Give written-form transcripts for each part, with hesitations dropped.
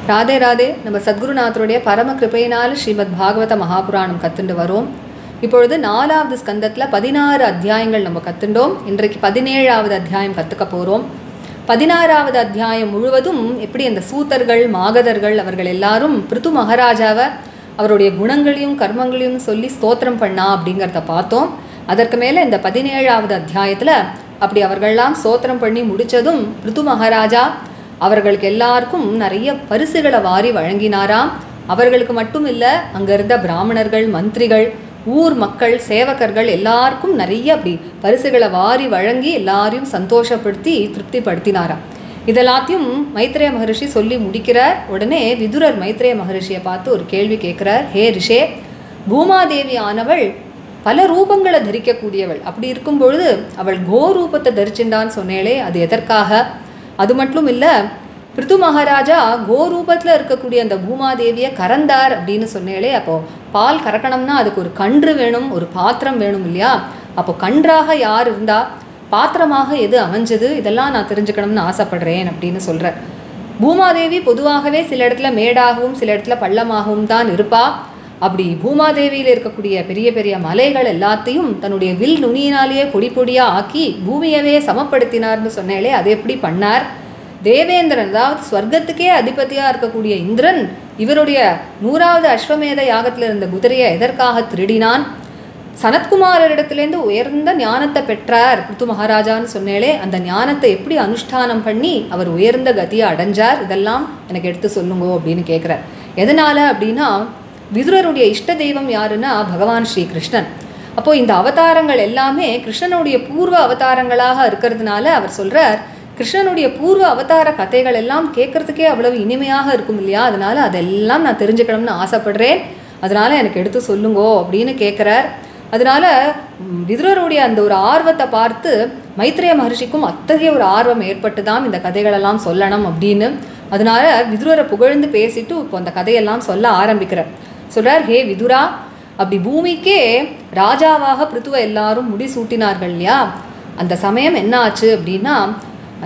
ராதே ராதே. நம்ம சத்குருநாதருடைய பரம கிருபையினால் ஸ்ரீமத் பாகவத மகாபுராணம் கற்றுண்டு வரோம். இப்பொழுது 4வது ஸ்கந்தத்தில் 16 அத்தியாயங்கள் நம்ம கற்றுண்டோம். இன்றைக்கு 17வது அத்தியாயம் கற்றுக்க போகிறோம். 16வது அத்தியாயம் முழுவதும் எப்படி அந்த சூத்தர்கள் மாகதர்கள் அவர்கள் எல்லாரும் பிருத்து மகாராஜாவை அவருடைய குணங்களையும் கர்மங்களையும் சொல்லி ஸ்தோத்திரம் பண்ணா அப்படிங்கிறத பார்த்தோம். அதற்கு மேலே இந்த 17வது அத்தியாயத்தில் அப்படி அவர்கள்லாம் ஸ்தோத்திரம் பண்ணி முடித்ததும் பிருத்து மகாராஜா அவர்களுக்கு எல்லாருக்கும் நிறைய பரிசுகளை வாரி வழங்கினாராம். அவர்களுக்கு மட்டும் இல்லை, அங்கே இருந்த பிராமணர்கள், மந்திரிகள், ஊர் மக்கள், சேவகர்கள் எல்லாருக்கும் நிறைய அப்படி பரிசுகளை வாரி வழங்கி எல்லாரையும் சந்தோஷப்படுத்தி திருப்திப்படுத்தினாராம். இதெல்லாத்தையும் மைத்ரேய மகரிஷி சொல்லி முடிக்கிறார். உடனே விதுரர் மைத்ரேய மகரிஷியை பார்த்து ஒரு கேள்வி கேட்குறார். ஹே ரிஷே, பூமாதேவி ஆனவள் பல ரூபங்களை தரிக்கக்கூடியவள். அப்படி இருக்கும் பொழுது அவள் கோ ரூபத்தை தரிச்சுண்டான்னு சொன்னேளே, அது எதற்காக? அது மட்டும் இல்லை, பிருத்து மகாராஜா கோரூபத்தில் இருக்கக்கூடிய அந்த பூமாதேவியை கறந்தார் அப்படின்னு சொன்னேளே, அப்போது பால் கறக்கணும்னா அதுக்கு ஒரு கன்று வேணும், ஒரு பாத்திரம் வேணும் இல்லையா? அப்போ கன்றாக யார் இருந்தா, பாத்திரமாக எது அமைஞ்சது, இதெல்லாம் நான் தெரிஞ்சுக்கணும்னு ஆசைப்படுறேன் அப்படின்னு சொல்கிறார். பூமாதேவி பொதுவாகவே சில இடத்துல மேடாகவும் சில இடத்துல பள்ளமாகவும் தான் இருப்பா. அப்படி பூமாதேவியில் இருக்கக்கூடிய பெரிய பெரிய மலைகள் எல்லாத்தையும் தன்னுடைய வில் நுனியினாலேயே பொடி பொடியாக ஆக்கி பூமியவே சமப்படுத்தினார்னு சொன்னாலே, அது எப்படி பண்ணார்? தேவேந்திரன், அதாவது ஸ்வர்க்கத்துக்கே அதிபதியாக இருக்கக்கூடிய இந்திரன் இவருடைய 100வது அஸ்வமேத யாகத்தில் இருந்த குதிரையை எதற்காக திருடினான்? சனத்குமாரிடத்துலேருந்து உயர்ந்த ஞானத்தை பெற்றார் பிருத்து மகாராஜான்னு சொன்னாலே, அந்த ஞானத்தை எப்படி அனுஷ்டானம் பண்ணி அவர் உயர்ந்த கதியை அடைஞ்சார்? இதெல்லாம் எனக்கு எடுத்து சொல்லுங்கோ அப்படின்னு கேட்குறார். எதனால் அப்படின்னா, விதுரருடைய இஷ்ட தெய்வம் யாருன்னா பகவான் ஸ்ரீ கிருஷ்ணன். அப்போது இந்த அவதாரங்கள் எல்லாமே கிருஷ்ணனுடைய பூர்வ அவதாரங்களாக இருக்கிறதுனால அவர் சொல்கிறார், கிருஷ்ணனுடைய பூர்வ அவதார கதைகள் எல்லாம் கேட்குறதுக்கே அவ்வளவு இனிமையாக இருக்கும் இல்லையா? அதனால் அதெல்லாம் நான் தெரிஞ்சுக்கணும்னு ஆசைப்படுறேன், அதனால் எனக்கு எடுத்து சொல்லுங்கோ அப்படின்னு கேட்குறார். அதனால் விதுரருடைய அந்த ஒரு ஆர்வத்தை பார்த்து மைத்ரேய மகரிஷிக்கும் அத்தகைய ஒரு ஆர்வம் ஏற்பட்டு தான் இந்த கதைகளெல்லாம் சொல்லணும் அப்படின்னு. அதனால் விதுரரை புகழ்ந்து பேசிட்டு இப்போ அந்த கதையெல்லாம் சொல்ல ஆரம்பிக்கிறார். சொல்கிறார், ஹே விதுரா, அப்படி பூமிக்கே ராஜாவாக பிருத்துவை எல்லாரும் முடிசூட்டினார்கள் இல்லையா? அந்த சமயம் என்ன ஆச்சு அப்படின்னா,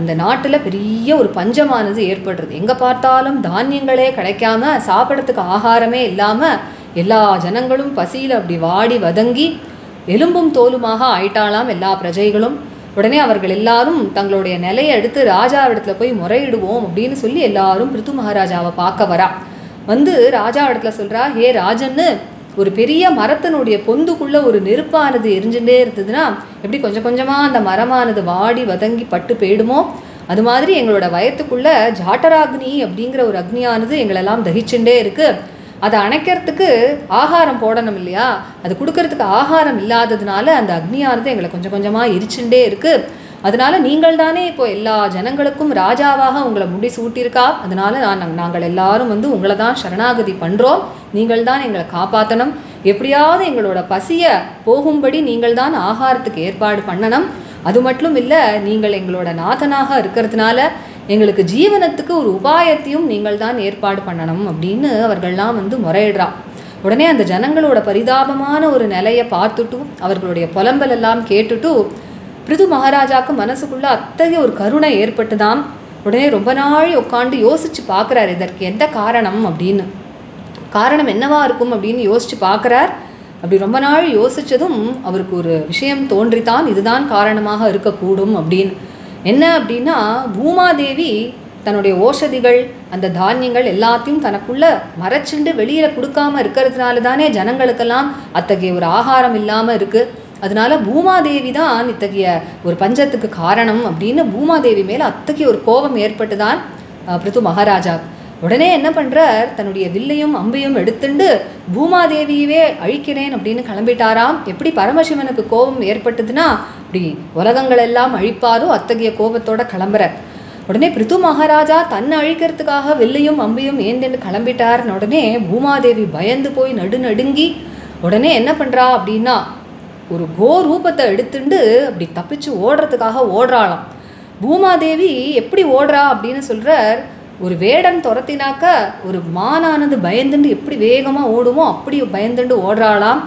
அந்த நாட்டில் பெரிய ஒரு பஞ்சமானது ஏற்படுறது. எங்கே பார்த்தாலும் தானியங்களே கிடைக்காம சாப்பிட்றதுக்கு ஆகாரமே இல்லாமல் எல்லா ஜனங்களும் பசியில் அப்படி வாடி வதங்கி எலும்பும் தோலுமாக ஆயிட்டாலாம் எல்லா பிரஜைகளும். உடனே அவர்கள் எல்லாரும் தங்களுடைய நிலையை எடுத்து ராஜாவிடத்தில் போய் முறையிடுவோம் அப்படின்னு சொல்லி எல்லாரும் பிருத்து மகாராஜாவை பார்க்க வரா. வந்து ராஜா இடத்துல சொல்கிறா, ஹே ராஜன்னு, ஒரு பெரிய மரத்தினுடைய பொந்துக்குள்ளே ஒரு நெருப்பானது எரிஞ்சுட்டே இருந்ததுன்னா எப்படி கொஞ்சம் கொஞ்சமாக அந்த மரமானது வாடி வதங்கி பட்டு போயிடுமோ, அது மாதிரி எங்களோட வயத்துக்குள்ளே ஜாட்டராக்னி அப்படிங்கிற ஒரு அக்னியானது எங்களெல்லாம் தகிச்சுட்டே இருக்குது. அதை அணைக்கிறதுக்கு ஆகாரம் போடணும் இல்லையா? அது கொடுக்கறதுக்கு ஆகாரம் இல்லாததுனால அந்த அக்னியானது எங்களை கொஞ்சம் கொஞ்சமாக எரிச்சுட்டே இருக்குது. அதனால் நீங்கள் தானே இப்போ எல்லா ஜனங்களுக்கும் ராஜாவாக உங்களை முடி சூட்டியிருக்கா. அதனால் நாங்கள் எல்லாரும் வந்து உங்களை தான் சரணாகதி பண்ணுறோம். நீங்கள் தான் எங்களை காப்பாற்றணும். எப்படியாவது எங்களோட பசியை போகும்படி நீங்கள் தான் ஆகாரத்துக்கு ஏற்பாடு பண்ணணும். அது மட்டும் இல்லை, நீங்கள் எங்களோட நாதனாக இருக்கிறதுனால எங்களுக்கு ஜீவனத்துக்கு ஒரு உபாயத்தையும் நீங்கள் தான் ஏற்பாடு பண்ணணும் அப்படின்னு அவர்கள்லாம் வந்து முறையிடுறா. உடனே அந்த ஜனங்களோட பரிதாபமான ஒரு நிலையை பார்த்துட்டும் அவர்களுடைய புலம்பல் எல்லாம் கேட்டுட்டு பிருத்து மகாராஜாவுக்கு மனசுக்குள்ளே அத்தகைய ஒரு கருணை ஏற்பட்டுதான். உடனே ரொம்ப நாள் உட்காந்து யோசித்து பார்க்குறார், இதற்கு எந்த காரணம் அப்படின்னு. காரணம் என்னவா இருக்கும் அப்படின்னு யோசித்து பார்க்குறார். அப்படி ரொம்ப நாள் யோசித்ததும் அவருக்கு ஒரு விஷயம் தோன்றித்தான், இதுதான் காரணமாக இருக்கக்கூடும் அப்படின்னு. என்ன அப்படின்னா, பூமாதேவி தன்னுடைய ஓஷதிகள், அந்த தானியங்கள் எல்லாத்தையும் தனக்குள்ளே மறைச்சிண்டு வெளியில் கொடுக்காமல் இருக்கிறதுனால தானே ஜனங்களுக்கெல்லாம் அத்தகைய ஒரு ஆகாரம் இல்லாமல் இருக்குது. அதனால பூமாதேவி தான் இத்தகைய ஒரு பஞ்சத்துக்கு காரணம் அப்படின்னு பூமாதேவி மேலே அத்தகைய ஒரு கோபம் ஏற்பட்டு தான் பிருத்து மகாராஜா உடனே என்ன பண்ணுறார், தன்னுடைய வில்லையும் அம்பையும் எடுத்துண்டு பூமாதேவியவே அழிக்கிறேன் அப்படின்னு கிளம்பிட்டாராம். எப்படி பரமசிவனுக்கு கோபம் ஏற்பட்டதுன்னா அப்படி உலகங்கள் எல்லாம் அழிப்பாரோ அத்தகைய கோபத்தோட கிளம்புறார். உடனே பிருத்து மகாராஜா தன்னை அழிக்கிறதுக்காக வில்லையும் அம்பையும் ஏந்திண்டு கிளம்பிட்டார்னு உடனே பூமாதேவி பயந்து போய் நடுநடுங்கி உடனே என்ன பண்ணுறா அப்படின்னா, ஒரு கோ ரூபத்தை எடுத்துண்டு அப்படி தப்பிச்சு ஓடுறதுக்காக ஓடுறாளாம். பூமாதேவி எப்படி ஓடுறா அப்படின்னு சொல்கிறார், ஒரு வேடன் துரத்தினாக்க ஒரு மானானது பயந்துண்டு எப்படி வேகமாக ஓடுமோ அப்படி பயந்துண்டு ஓடுறாளாம்.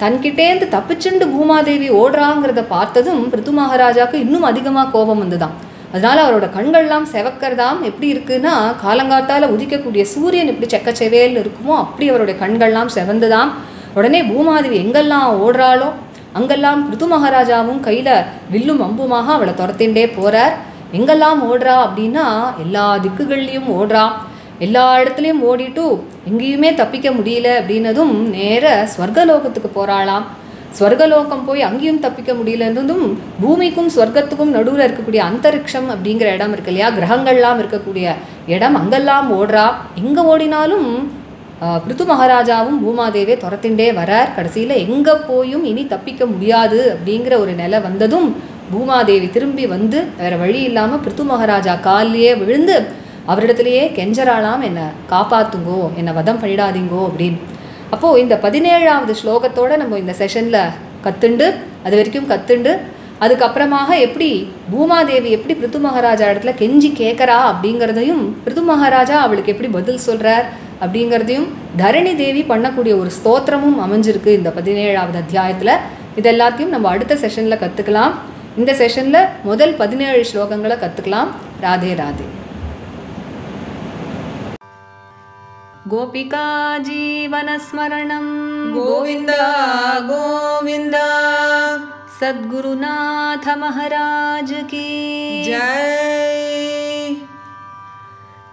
தன்கிட்டேந்து தப்பிச்சுண்டு பூமாதேவி ஓடுறாங்கிறத பார்த்ததும் பிருத்து மகாராஜாவுக்கு இன்னும் அதிகமாக கோபம் வந்துதான். அதனால் அவரோட கண்கள்லாம் செவக்கிறதாம். எப்படி இருக்குன்னா, காலங்காத்தால் உதிக்கக்கூடிய சூரியன் எப்படி செக்கச்செவேல்னு இருக்குமோ அப்படி அவருடைய கண்கள்லாம் செவந்துதாம். உடனே பூமாதேவி எங்கெல்லாம் ஓடுறாளோ அங்கெல்லாம் பிருது மகாராஜாவும் கையில் வில்லும் அம்புமாக அவளை துரத்தின்றே போகிறார். எங்கெல்லாம் ஓடுறா அப்படின்னா எல்லா திக்குகள்லேயும் ஓடுறா. எல்லா இடத்துலையும் ஓடிட்டு எங்கேயுமே தப்பிக்க முடியல அப்படின்னதும் நேர ஸ்வர்கலோகத்துக்கு போகிறாளாம். ஸ்வர்கலோகம் போய் அங்கேயும் தப்பிக்க முடியலன்றதும் பூமிக்கும் ஸ்வர்க்கத்துக்கும் நடுவில் இருக்கக்கூடிய அந்தரிக்ஷம் அப்படிங்கிற இடம் இருக்கு இல்லையா, கிரகங்கள்லாம் இருக்கக்கூடிய இடம், அங்கெல்லாம் ஓடுறா. எங்கே ஓடினாலும் பிருது மகாராஜாவும் பூமாதேவியை துரத்தின்றே வரார். கடைசியில் எங்கே போயும் இனி தப்பிக்க முடியாது அப்படிங்கிற ஒரு நிலை வந்ததும் பூமாதேவி திரும்பி வந்து வேறு வழி இல்லாமல் பிருது மகாராஜா காலிலேயே விழுந்து அவரிடத்துலையே கெஞ்சராளாம், என்னை காப்பாற்றுங்கோ, என்னை வதம் பண்ணிடாதீங்கோ அப்படின்னு. அப்போது இந்த 17வது ஸ்லோகத்தோடு நம்ம இந்த செஷனில் கற்றுண்டு அது வரைக்கும் கற்றுண்டு அதுக்கப்புறமாக எப்படி பூமாதேவி எப்படி பிருது மகாராஜா இடத்துல கெஞ்சி கேட்குறா அப்படிங்கிறதையும் பிருது மகாராஜா அவளுக்கு எப்படி பதில் சொல்கிறார் அப்படிங்கிறதையும் தரணி தேவி பண்ணக்கூடிய ஒரு ஸ்தோத்திரமும் அமைஞ்சிருக்கு இந்த 17வது அத்தியாயத்தில். இது எல்லாத்தையும் நம்ம அடுத்த செஷனில் கற்றுக்கலாம். இந்த செஷனில் முதல் 17 ஸ்லோகங்களை கற்றுக்கலாம். ராதே ராதே. गोपिका जीवनस्मरणं गोविन्द गोविन्द सद्गुरुनाथ महाराज की जय।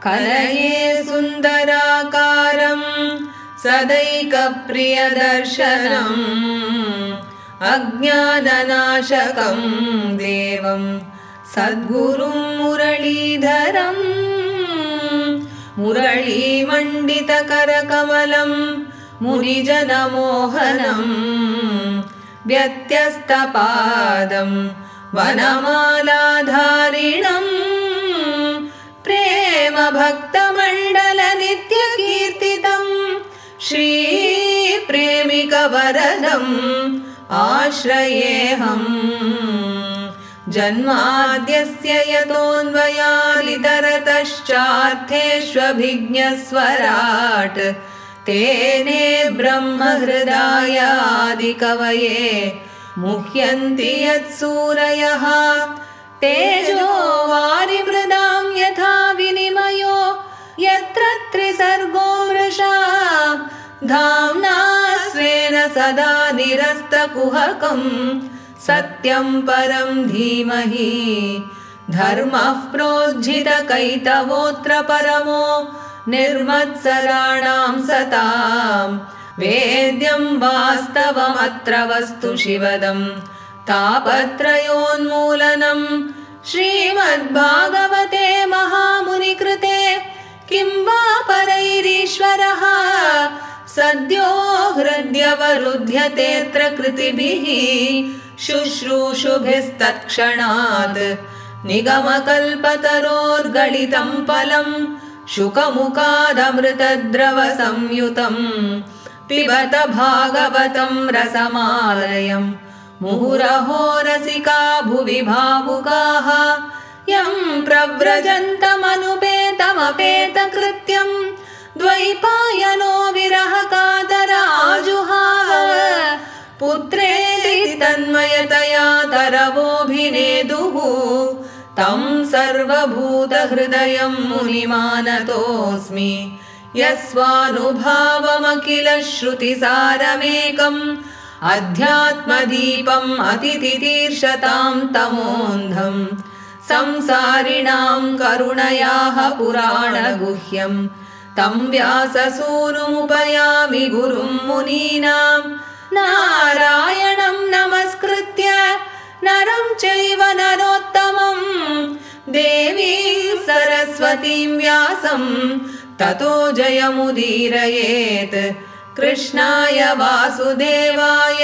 कलये सुन्दराकारं सदैकप्रियदर्शनम् अज्ञाननाशकं देवं सद्गुरुं मुरलीधरम् मुरलीमण्डितकरकमलं मुनिजनमोहनं व्यत्यस्तपादं वनमालाधारिणं प्रेमभक्तमण्डलनित्यकीर्तितं श्रीप्रेमिकवरदम् आश्रयेऽहम्। जन्माद्यस्य यतोऽन्वयादितरतश्चार्थेष्वभिज्ञस्वराट् तेने ब्रह्महृदायादिकवये मुह्यन्ति यत्सूरयः। तेजो वारिमृदां यथा विनिमयो यत्र त्रिसर्गो मृषा धाम्ना स्वेन सदा निरस्तकुहकम् सत्यं परं धीमहि। धर्मः प्रोज्झितकैतवोऽत्र परमो निर्मत्सराणां सतां वेद्यं वास्तवमत्र वस्तु शिवदं तापत्रयोन्मूलनं श्रीमद्भागवते महामुनिकृते किं वा परैरीश्वरः सद्यो हृद्यवरुध्यतेऽत्र कृतिभिः शुश्रूषुभिस्तत्क्षणात् निगमकल्पतरोर्गलितं फलं शुकमुखादमृतद्रवसंयुतं पिबत भागवतं रसमालयं मुहुरहो रसिका भुवि भावुकाः यं प्रव्रजन्तमनुपेतमपेतकृत्यं द्वैपायनो विरहकातराजुहाव पुत्रेति तन्मयतया तरवोऽभिनेदुः तं सर्वभूतहृदयं मुनिमानतोऽस्मि। यस्वानुभावमखिल श्रुतिसारमेकम् अध्यात्मदीपम् अतितितीर्षतां तमोऽन्धं संसारिणां करुणयाः पुराणगुह्यं तं व्याससूनुमुपयामि गुरुं मुनीनां। नारायणं नमस्कृत्य नरं चैव नरोत्तमं देवीं सरस्वतीं व्यासं ततो जयमुदीरयेत्। कृष्णाय वासुदेवाय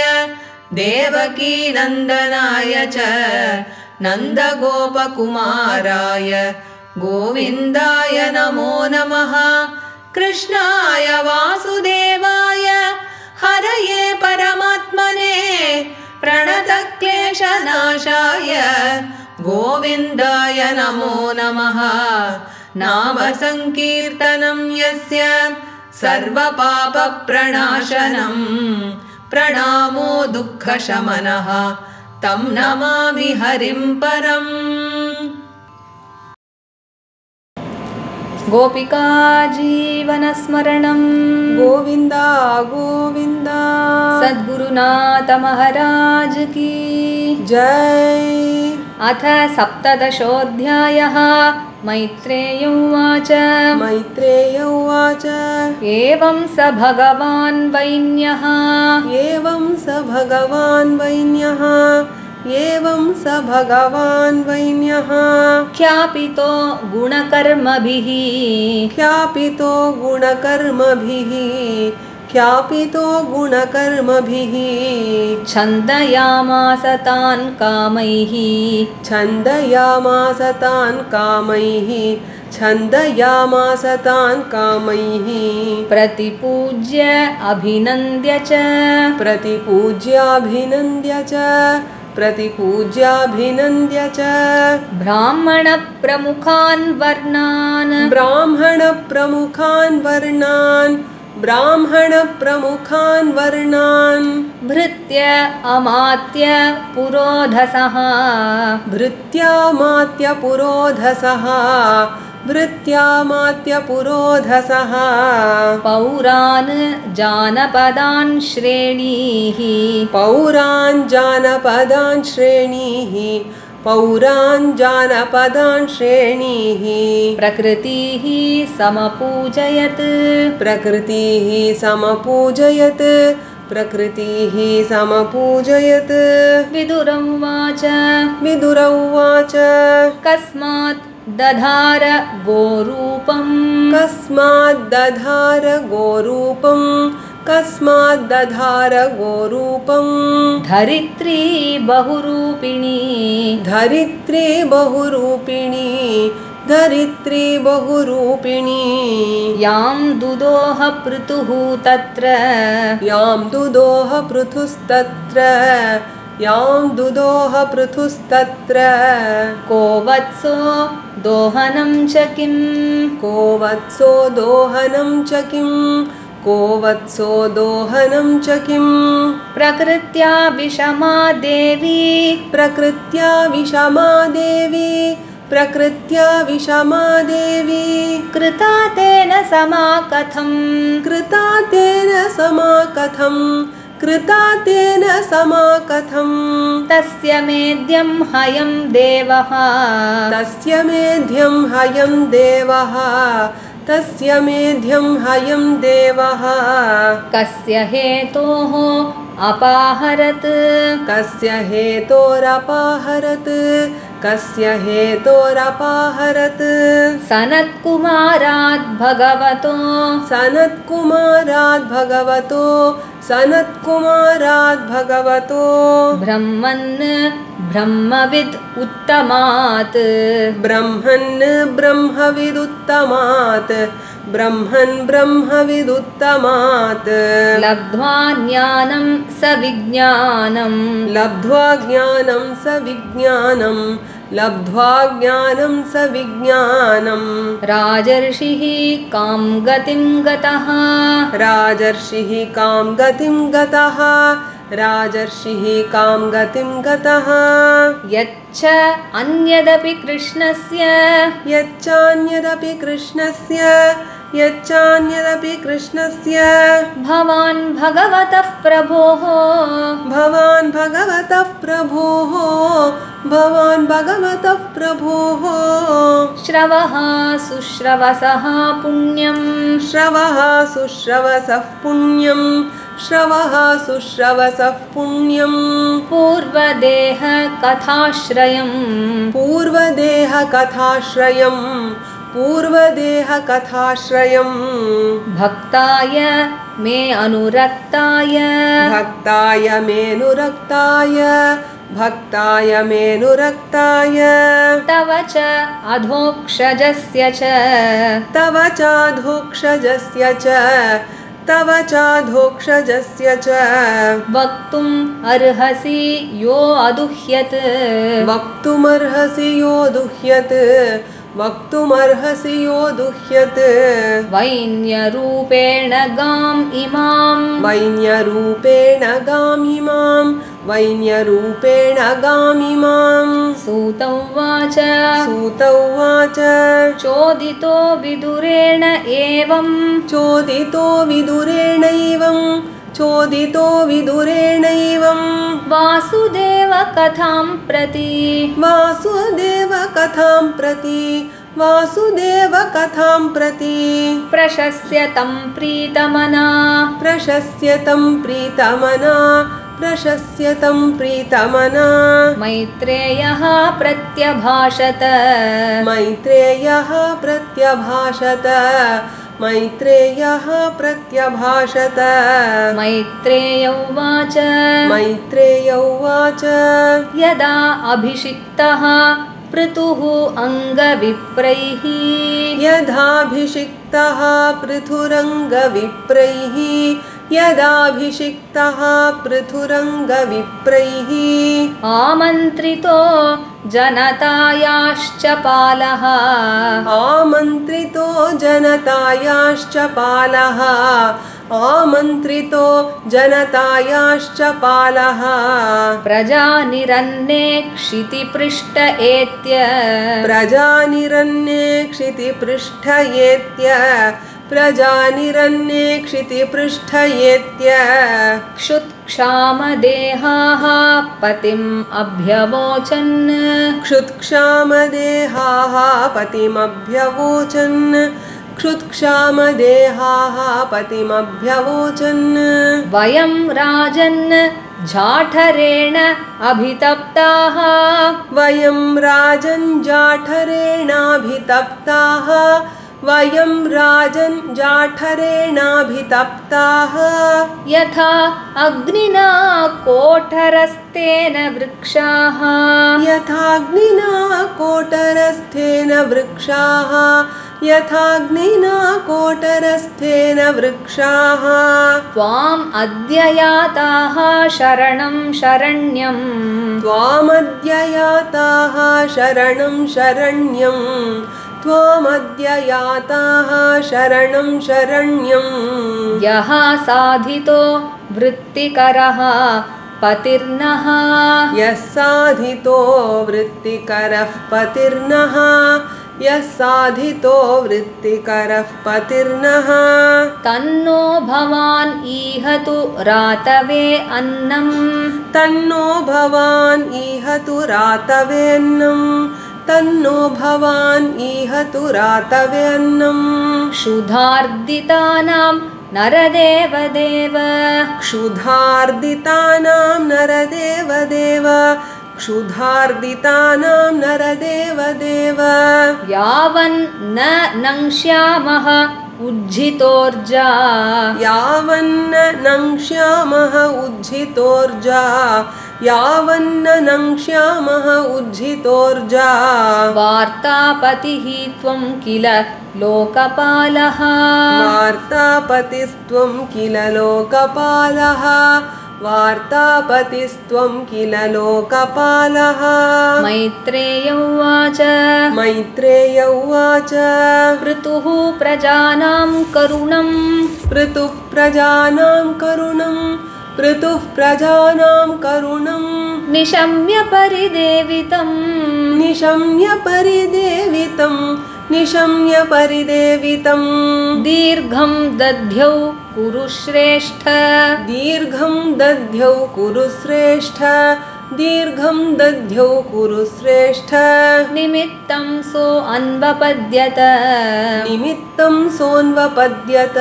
देवकीनन्दनाय च नन्दगोपकुमाराय गोविन्दाय नमो नमः। कृष्णाय वासुदेवाय हरये परमात्मने प्रणतक्लेशनाशाय गोविन्दाय नमो नमः। नाम संकीर्तनं यस्य सर्वपापप्रणाशनं प्रणामो दुःखशमनः तं नमामि हरिं परम्। गोपिका जीवनस्मरणं गोविन्द गोविन्द सद्गुरुनाथ महाराज की जय। अथ सप्तदशोऽध्यायः। मैत्रेय उवाच मैत्रेय उवाच एवं स भगवान् वैन्यः एवं स भगवान् वैन्यः एवं स भगवान् वैन्यः ख्यापितो गुणकर्मभिः ख्यापितो गुणकर्मभिः ख्यापितो गुणकर्मभिः छन्दयामास तान् कामैः छन्दयामास तान् कामैः छन्दयामास तान् कामैः प्रतिपूज्य अभिनन्द्य च प्रतिपूज्याभिनन्द्य च प्रतिपूज्याभिनन्द्य च ब्राह्मणप्रमुखान् वर्णान् ब्राह्मणप्रमुखान् वर्णान् ब्राह्मणप्रमुखान् वर्णान् भृत्य अमात्य पुरोधसः भृत्यामात्यपुरोधसः भृत्यामात्यपुरोधसः पौरान् जानपदान् श्रेणीः पौरान् जानपदान् श्रेणीः पौरान् जानपदान् श्रेणीः प्रकृतिः समपूजयत् प्रकृतिः समपूजयत् प्रकृतिः समपूजयत् विदुरौवाच विदुरौवाच कस्मात् दधार गोरूपं कस्माद्दधार गोरूपं कस्माद्दधार गोरूपं धरित्री बहुरूपिणी धरित्री बहुरूपिणी धरित्री बहुरूपिणी यां दुदोह पृतुः तत्र यां दुदोह पृथुस्तत्र यां दुदोह पृथुस्तत्र को वत्सो दोहनं च किं को वत्सो दोहनं च किं को वत्सो दोहनं च किं प्रकृत्या विषमा देवी प्रकृत्या विषमा देवी प्रकृत्या विषमा देवी कृता तेन समा कथं कृता तेन समा कथं कृता तेन समा कथं तस्य मेद्यं हयं देवः तस्य मेध्यं हयं देवः तस्य मेध्यं हयं देवः कस्य हेतोः अपाहरत् कस्य हेतोरपाहरत् कस्य हेतोरपाहरत् सनत्कुमारात् भगवतो सनत्कुमारात् भगवतो सनत्कुमारात् भगवतो ब्रह्मन् ब्रह्मविद् उत्तमात् ब्रह्मन् ब्रह्मविदुत्तमात् ब्रह्मन् ब्रह्मविदुत्तमात् लब्ध्वा ज्ञानं स विज्ञानं लब्ध्वा ज्ञानं स विज्ञानं लब्ध्वा ज्ञानं स विज्ञानं राजर्षिः कां गतिं गतः राजर्षिः कां गतिं गतः राजर्षिः कां गतिं गतः यच्च अन्यदपि कृष्णस्य यच्चान्यदपि कृष्णस्य यच्चान्यदपि कृष्णस्य भवान् भगवतः प्रभोः भवान् भगवतः प्रभोः भवान् भगवतः प्रभोः श्रवः सुश्रवसः पुण्यं श्रवः सुश्रवसः पुण्यं श्रवः सुश्रवसः पुण्यं पूर्वदेह कथाश्रयं पूर्वदेह कथाश्रयं पूर्वदेह कथाश्रयं भक्ताय मे अनुरक्ताय भक्ताय मेनुरक्ताय भक्ताय मेनुरक्ताय तव च अधोक्षजस्य च तव चाधोक्षजस्य च तव चाधोक्षजस्य च वक्तुम् अर्हसि यो अदुह्यत् वक्तुमर्हसि यो दुह्यत् वक्तुमर्हसि यो दुह्यत् वैन्यरूपेण गाम् इमां वैन्यरूपेण गामिमां वैन्यरूपेण गामिमां सूत उवाच सूत उवाच चोदितो विदुरेण एवं चोदितो विदुरेणैवं चोदितो विदुरेणैवं वासुदेव कथां प्रति वासुदेव कथां प्रति वासुदेव कथां प्रति प्रशस्य तं प्रीतमना प्रशस्य तं प्रीतमना प्रशस्य तं प्रीतमना मैत्रेयः प्रत्यभाषत मैत्रेयः प्रत्यभाषत मैत्रेयः प्रत्यभाषत मैत्रेय उवाच मैत्रेय उवाच यदा अभिषिक्तः पृथुः अङ्गविप्रैः यदाभिषिक्तः पृथुरङ्गविप्रैः यदाभिषिक्तः पृथुरङ्गविप्रैः आमन्त्रितो जनतायाश्च पालः आमन्त्रितो जनतायाश्च पालः आमन्त्रितो जनतायाश्च पालः प्रजानिरन्ने क्षितिपृष्ठ एत्य प्रजानिरन्ये क्षितिपृष्ठयेत्य प्रजानिरन्ये क्षितिपृष्ठयेत्य क्षुत्क्षामदेहाः पतिम् अभ्यवोचन् क्षुत्क्षामदेहाः पतिमभ्यवोचन् क्षुत्क्षामदेहाः पतिमभ्यवोचन् वयं राजन् जाठरेण अभितप्ताः वयं राजन् जाठरेणाभितप्ताः वयं राजन् जाठरेणाभितप्ताः यथा अग्निना कोठरस्तेन वृक्षाः यथाग्निना कोटरस्थेन वृक्षाः यथाग्निना कोटरस्थेन वृक्षाः त्वाम् अद्य याताः शरणं शरण्यं त्वामद्य याताः शरणं शरण्यं त्वामद्य याताः शरणं शरण्यं यः साधितो वृत्तिकरः पतिर्नः यः साधितो वृत्तिकरः पतिर्नः यः साधितो वृत्तिकरः पतिर्नः तन्नो भवान् ईहतु रातवे अन्नं तन्नो भवान् ईहतु रातवेन्नं तन्नो भवान् ईहतु रातवेन्नं क्षुधार्दितानां नरदेवदेव क्षुधार्दितानां नरदेवदेव क्षुधार्दितानां नरदेवदेव यावन्न नङ्क्ष्यामः उज्झितोर्जा यावन्न नङ्क्ष्यामः उज्झितोर्जा यावन्न नङ्क्ष्यामः उज्झितोर्जा वार्तापतिः त्वं किल लोकपालः वार्तापतिस्त्वं किल लोकपालः वार्तापतिस्त्वं किल लोकपालः मैत्रेय उवाच मैत्रेय उवाच पृथुः प्रजानां करुणं पृथुः प्रजानां करुणं पृथुः प्रजानां करुणं निशम्य परिदेवितं निशम्य परिदेवितं निशम्य परिदेवितं दीर्घं दध्यौ कुरु श्रेष्ठ दीर्घं दध्यौ कुरु श्रेष्ठ दीर्घं दध्यौ कुरु श्रेष्ठ निमित्तं सो अन्वपद्यत निमित्तं सोऽन्वपद्यत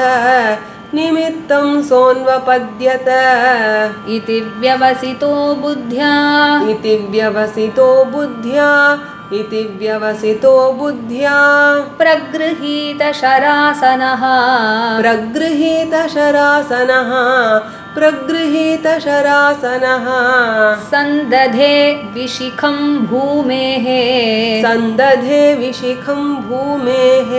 निमित्तं सोऽन्वपद्यत इति व्यवसितो बुद्ध्या इति व्यवसितो बुद्ध्या इति व्यवसितो बुद्ध्या प्रगृहीतशरासनः प्रगृहीतशरासनः प्रगृहीतशरासनः सन्दधे विशिखं भूमेः सन्दधे विशिखं भूमेः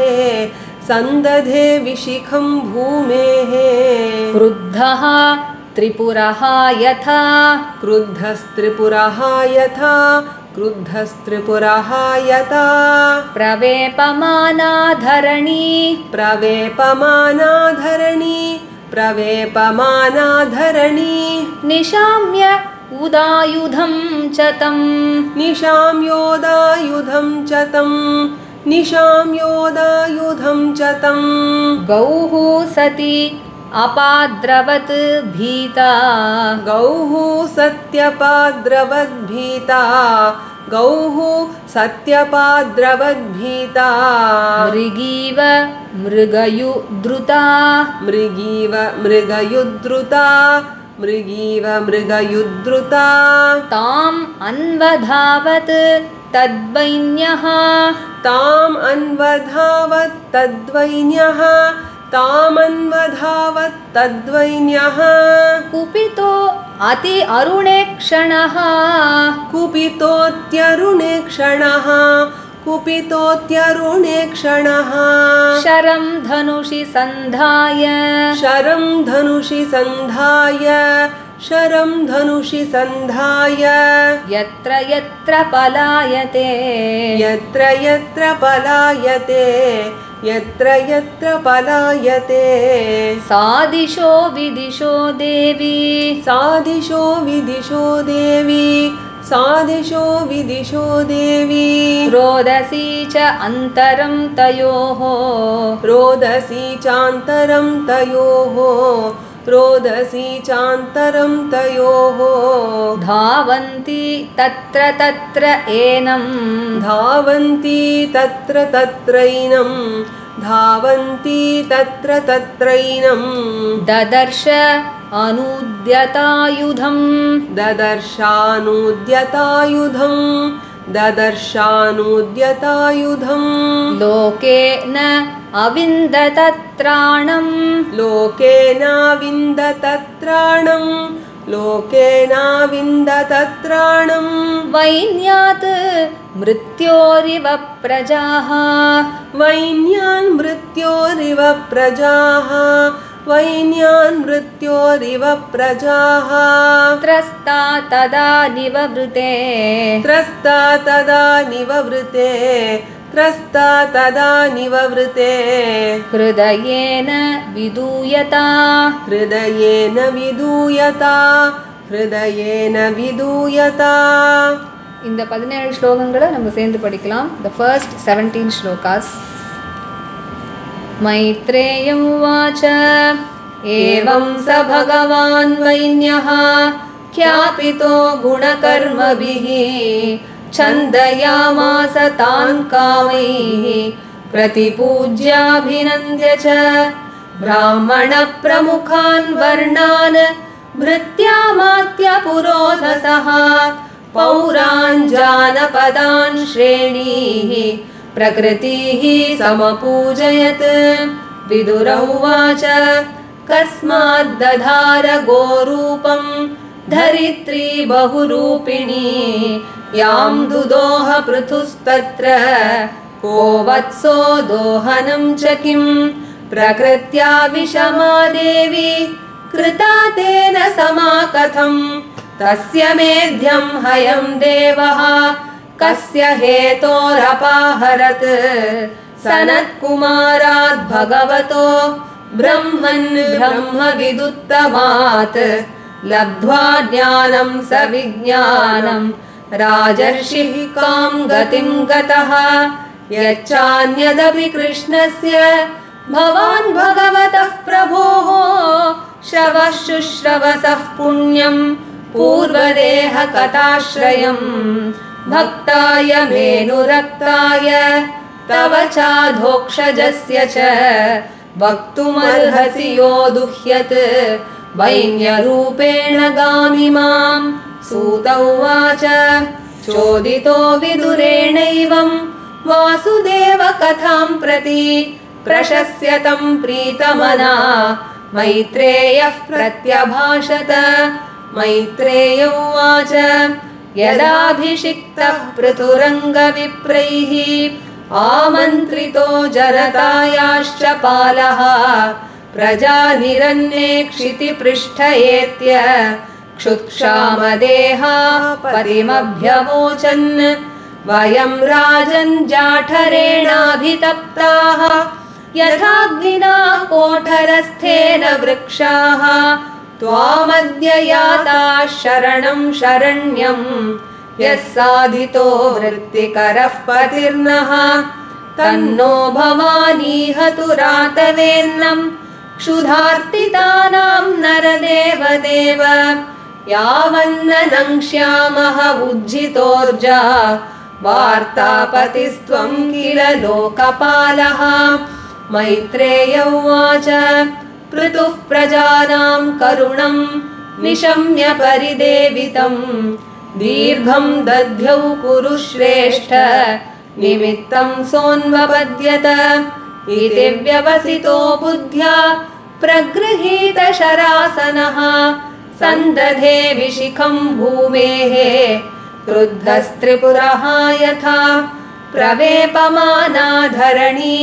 सन्दधे विशिखं भूमेः क्रुद्धः त्रिपुरः यथा क्रुद्धस्त्रिपुरः यथा क्रुद्धस्त्रिपुरः यथा प्रवेपमाना धरणी प्रवेपमाना धरणी प्रवेपमाना धरणी निशाम्य उदायुधं च तं निशाम्योदायुधं च तं निशाम्योदायुधं च तं गौः सती अपाद्रवत् भीता गौः सत्यपाद्रवद्भीता गौः सत्यपाद्रवद्भीता मृगीव मृगयुद्रुता मृगीव मृगयुद्रुता मृगीव मृगयुद्रुता ताम् अन्वधावत् तद्वैन्यः ताम् अन्वधावत् तद्वैन्यः तामन्वधावत् तद्वैन्यः कुपितो अति अरुणे क्षणः कुपितोऽत्यरुणे क्षणः कुपितोऽत्यरुणे क्षणः शरं धनुषि सन्धाय शरं धनुषि सन्धाय शरं धनुषि सन्धाय यत्र यत्र पलायते यत्र यत्र पलायते यत्र यत्र पलायते सादिशो विदिशो देवी सादिशो विदिशो देवी सादिशो विदिशो देवी रोदसी च अन्तरं तयोः रोदसी चान्तरं तयोः रोदसी चान्तरं तयोः धावन्ति तत्र तत्र एनं धावन्ति तत्र तत्रैनं धावन्ति तत्र तत्रैनं ददर्श अनूद्यतायुधं ददर्शानूद्यतायुधं ददर्शानूद्यतायुधं लोके न अविन्दतत्राणं लोकेनाविन्दतत्राणं लोकेनाविन्दतत्राणं वैन्यात् मृत्योरिव प्रजाः वैन्यान् मृत्योरिव प्रजाः वैन्यान् मृत्योरिव प्रजाः त्रस्ता तदा निववृते त्रस्ता तदा निववृते त्रस्ता तदा निववृते हृदयेन विदूयता हृदयेन विदूयता हृदयेन विदूयता இந்த 17 ஸ்லோகங்களை நம்ம சேர்ந்து படிக்கலாம். The first 17 shlokas. मैत्रेय उवाच एवं स भगवान् वैन्यः ख्यापितो गुणकर्मभिः छन्दयामास तान् कामैः प्रतिपूज्याभिनन्द्य च ब्राह्मणप्रमुखान् वर्णान् भृत्यामात्य पुरोधसः पौरान् जानपदान् श्रेणीः प्रकृतिः समपूजयत् विदुर उवाच कस्माद्दधार गोरूपं धरित्री बहुरूपिणी यां दुदोह पृथुस्तत्र को वत्सो दोहनं च किं प्रकृत्या विषमा देवी कृता तेन समा कथं तस्य मेध्यं हयं देवः कस्य हेतोरपाहरत् सनत्कुमारात् भगवतो ब्रह्मन् ब्रह्मविदुत्तमात् लब्ध्वा ज्ञानं स विज्ञानं राजर्षिः कां गतिं गतः यच्चान्यदपि कृष्णस्य भवान् भगवतः प्रभोः श्रवः शुश्रवसः पुण्यं पूर्वदेह कथाश्रयं भक्ताय मेनुरक्ताय तव चाधोक्षजस्य च वक्तुमर्हसि यो दुह्यत् वैन्यरूपेण गामि मां सूत उवाच चोदितो विदुरेणैवं वासुदेव कथां प्रति प्रशस्य तं प्रीतमना मैत्रेयः प्रत्यभाषत मैत्रेय उवाच यदाभिषिक्तः पृथुरङ्गविप्रैः आमन्त्रितो जनतायाश्च पालः प्रजानिरन्नेक्षितिपृष्ठयेत्य क्षुत्क्षामदेहाः पतिमभ्यवोचन् वयं राजन् जाठरेणाभितप्ताः यथाग्निना कोठरस्थेन वृक्षाः त्वामद्य याताः शरणं शरण्यं यः साधितो वृत्तिकरः पतिर्नः तन्नो भवानी हतुरातवेन्नं क्षुधार्तितानां नरदेवदेव यावन्न श्यामः उज्झितोर्जा वार्तापतिस्त्वं किल लोकपालः। मैत्रेय उवाच पृथुः प्रजानां करुणं निशम्य परिदेवितं दीर्घं दध्यौ कुरु श्रेष्ठ निमित्तं सोन्वपद्यत इति व्यवसितो बुद्ध्या प्रगृहीत शरासनः सन्दधे विशिखं भूमेः क्रुद्धस्त्रिपुरः यथा प्रवेपमाना धरणी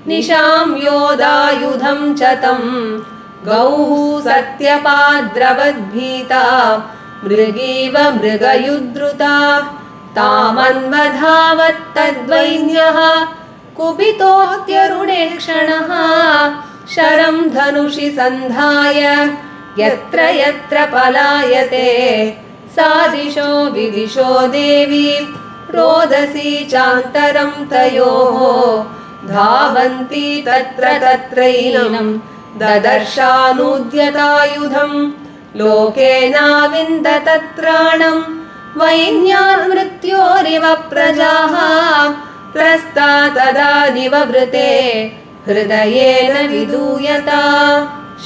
निशां योदायुधं च तं गौः सत्यपाद्रवद्भीता मृगीव मृगयुद्धृता तामन्वधावत्तद्वैन्यः कुपितोऽत्यरुणे क्षणः शरं धनुषि सन्धाय यत्र यत्र पलायते सा दिशो विदिशो देवी रोदसी चान्तरं तयोः धावन्ती तत्र तत्रैनं ददर्शानूद्यतायुधं लोकेनाविन्दतत्राणं वैन्यान् मृत्योरिव प्रजाः त्रस्ता तदा निववृते हृदयेन विदूयता।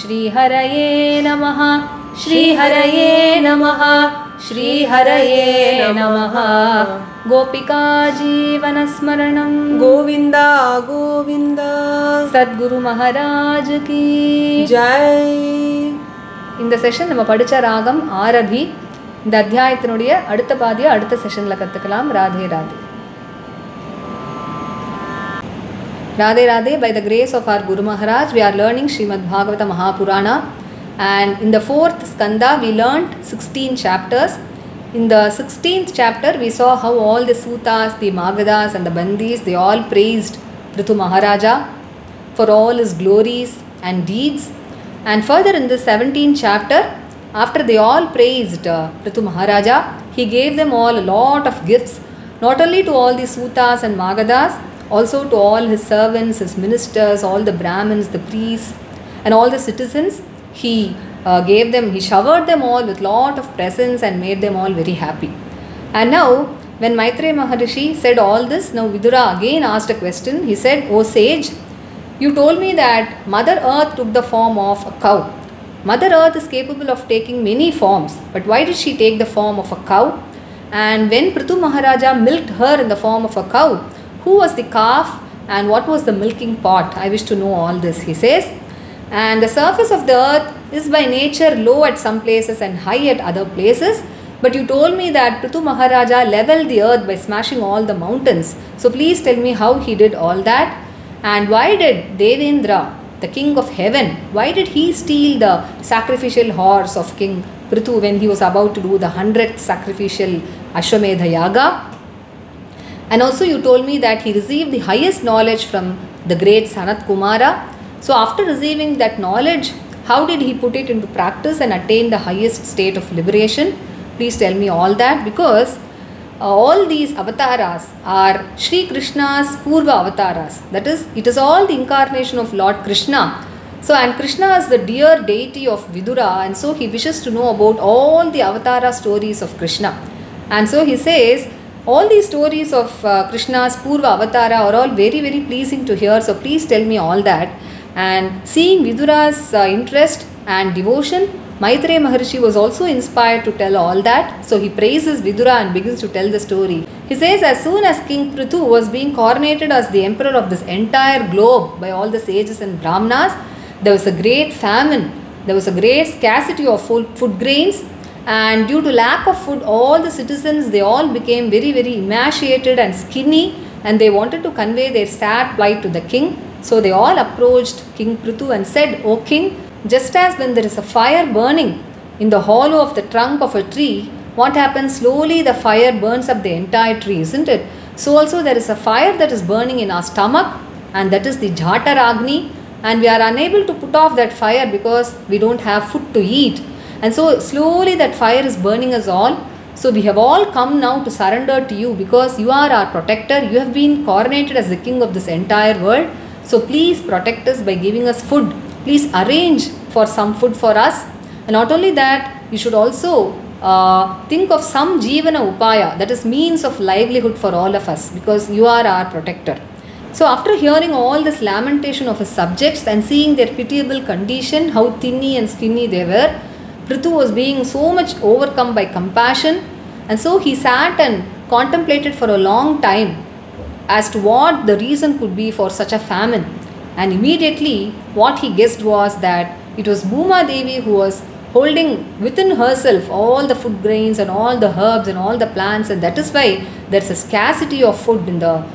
श्रीहरये नमः श्रीहरये नमः श्रीहरये नमः। गोपिका जीवनस्मरणं गोविंद गोविंद। सद्गुरु महाराज की जय। இந்த செஷன் நம்ம படிச்ச ராகம் ஆரபி. இந்த அத்தியாயத்தினுடைய அடுத்த பாதியை அடுத்த செஷன்ல கத்துக்கலாம். Radhe Radhe. Radhe Radhe. By the grace of our Guru Maharaj, we are learning Srimad Bhagavata Mahapurana, and in the 4th skanda we learnt 16 chapters. In the 16th chapter we saw how all the Sutas, the Magadas and the Bandis, they all praised Prithu Maharaja for all his glories and deeds. And further in the 17th chapter, after they all praised Prithu Maharaja, he gave them all a lot of gifts, not only to all the Sutas and Magadas, also to all his servants, his ministers, all the Brahmins, the priests and all the citizens. He gave them, he showered them all with lot of presents and made them all very happy. And now when Maitreya Maharishi said all this, now Vidura again asked a question. He said, "O sage, you told me that Mother Earth took the form of a cow. Mother Earth is capable of taking many forms, but why did she take the form of a cow? And when Prithu Maharaja milked her in the form of a cow, who was the calf and what was the milking pot? I wish to know all this," he says. And the surface of the earth is by nature low at some places and high at other places. But you told me that Prithu Maharaja leveled the earth by smashing all the mountains. So please tell me how he did all that. And why did Devendra, the king of heaven, why did he steal the sacrificial horse of King Prithu when he was about to do the 100th sacrificial Ashwamedha Yaga? And also you told me that he received the highest knowledge from the great Sanat Kumara. So after receiving that knowledge, how did he put it into practice and attain the highest state of liberation? Please tell me all that, because all these avatars are Shri Krishna's Purva avatars. That is, it is all the incarnation of Lord Krishna. So, and Krishna is the dear deity of Vidura, and so he wishes to know about all the avatara stories of Krishna. And so he says, all these stories of Krishna's Purva avatara are all very, very pleasing to hear. So please tell me all that. And seeing Vidura's interest and devotion, Maitreya Maharishi was also inspired to tell all that. So he praises Vidura and begins to tell the story. He says, as soon as King Prithu was being coronated as the emperor of this entire globe by all the sages and Brahmanas, there was a great famine. There was a great scarcity of food grains. And due to lack of food, all the citizens, they all became very, very emaciated and skinny, and they wanted to convey their sad plight to the king. So they all approached King Prithu and said, "O king, just as when there is a fire burning in the hollow of the trunk of a tree, what happens? Slowly the fire burns up the entire tree, isn't it? So also there is a fire that is burning in our stomach, and that is the Jhataragni, and we are unable to put off that fire because we don't have food to eat. And so slowly that fire is burning us all. So we have all come now to surrender to you because you are our protector. You have been coronated as the king of this entire world. So please protect us by giving us food. Please arrange for some food for us. And not only that, you should also think of some Jivana Upaya, that is means of livelihood for all of us, because you are our protector. So after hearing all this lamentation of his subjects and seeing their pitiable condition, how thinny and skinny they were, Prithu was being so much overcome by compassion, and so he sat and contemplated for a long time as to what the reason could be for such a famine. And immediately what he guessed was that it was Bhuma Devi who was holding within herself all the food grains and all the herbs and all the plants, and that is why there is a scarcity of food in the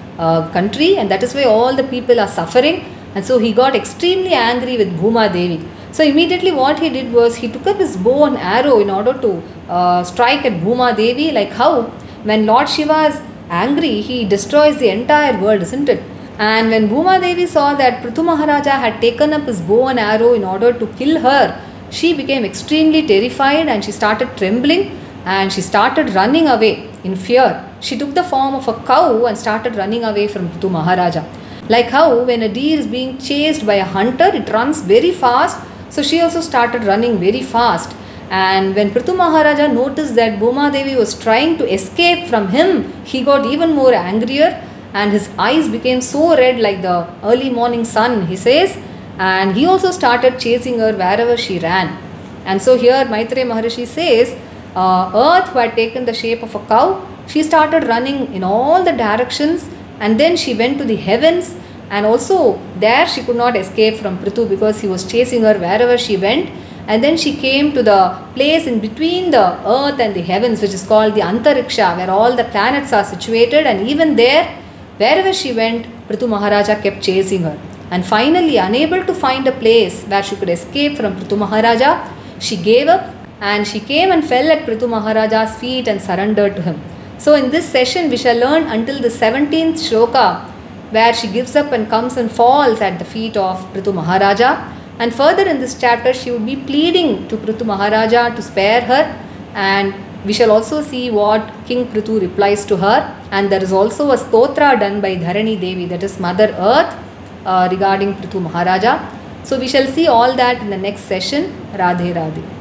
country, and that is why all the people are suffering. And so he got extremely angry with Bhuma Devi. So immediately what he did was he took up his bow and arrow in order to strike at Bhuma Devi, like how when Lord Shiva is angry, he destroys the entire world, isn't it? And when Bhuma Devi saw that Prithu Maharaja had taken up his bow and arrow in order to kill her, she became extremely terrified and she started trembling and she started running away in fear. She took the form of a cow and started running away from Prithu Maharaja. Like how when a deer is being chased by a hunter, it runs very fast. So she also started running very fast. And when Prithu Maharaja noticed that Bhuma Devi was trying to escape from him, he got even more angrier and his eyes became so red like the early morning sun, he says. And he also started chasing her wherever she ran. And so here Maitreya Maharishi says, Earth who had taken the shape of a cow, she started running in all the directions, and then she went to the heavens, and also there she could not escape from Prithu because he was chasing her wherever she went. And then she came to the place in between the earth and the heavens, which is called the Antariksha, where all the planets are situated, and even there, wherever she went, Prithu Maharaja kept chasing her. And finally, unable to find a place where she could escape from Prithu Maharaja, she gave up and she came and fell at Prithu Maharaja's feet and surrendered to him. So in this session, we shall learn until the 17th shloka, where she gives up and comes and falls at the feet of Prithu Maharaja. And further in this chapter, she would be pleading to Prithu Maharaja to spare her, and we shall also see what King Prithu replies to her. And there is also a stotra done by Dharani Devi, that is Mother Earth, regarding Prithu Maharaja. So we shall see all that in the next session. Radhe Radhe.